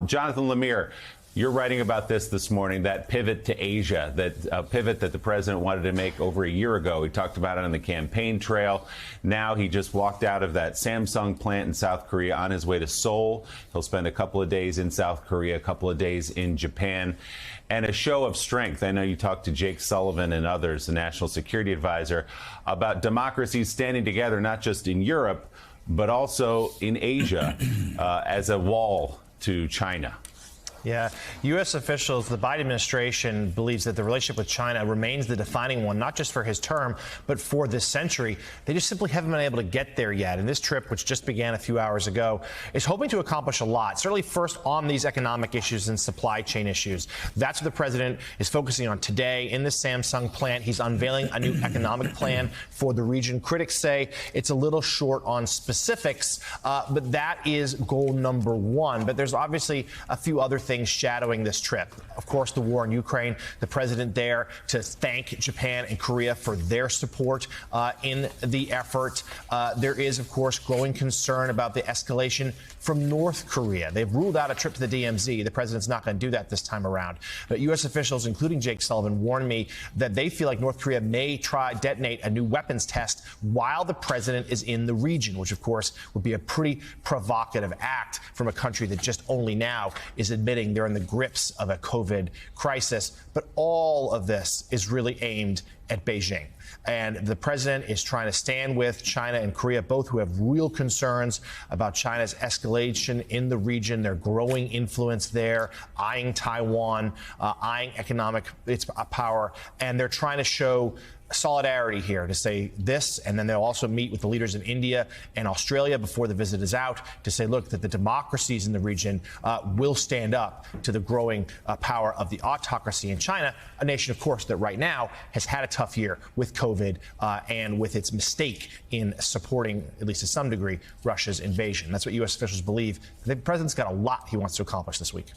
Jonathan Lemire, you're writing about this morning, that pivot to Asia, that pivot that the president wanted to make over a year ago. He talked about it on the campaign trail. Now he just walked out of that Samsung plant in South Korea on his way to Seoul. He'll spend a couple of days in South Korea, a couple of days in Japan. And a show of strength. I know you talked to Jake Sullivan and others, the national security advisor, about democracies standing together, not just in Europe, but also in Asia as a wall to China. Yeah, U.S. officials, the Biden administration believes that the relationship with China remains the defining one, not just for his term, but for this century. They just simply haven't been able to get there yet. And this trip, which just began a few hours ago, is hoping to accomplish a lot, certainly first on these economic issues and supply chain issues. That's what the president is focusing on today. In the Samsung plant, he's unveiling a new economic plan for the region. Critics say it's a little short on specifics, but that is goal number one. But there's obviously a few other things shadowing this trip. Of course, the war in Ukraine, the president there to thank Japan and Korea for their support in the effort. There is, of course, growing concern about the escalation from North Korea. They've ruled out a trip to the DMZ. The president's not going to do that this time around. But U.S. officials, including Jake Sullivan, warned me that they feel like North Korea may try detonate a new weapons test while the president is in the region, which, of course, would be a pretty provocative act from a country that just only now is admitting they're in the grips of a COVID crisis. But all of this is really aimed at Beijing. And the president is trying to stand with China and Korea, both who have real concerns about China's escalation in the region, their growing influence there, eyeing Taiwan, eyeing its power. And they're trying to show solidarity here to say this, and then they'll also meet with the leaders in India and Australia before the visit is out to say, look, that the democracies in the region will stand up to the growing power of the autocracy in China, a nation, of course, that right now has had a tough year with COVID and with its mistake in supporting, at least to some degree, Russia's invasion. That's what U.S. officials believe. The president's got a lot he wants to accomplish this week.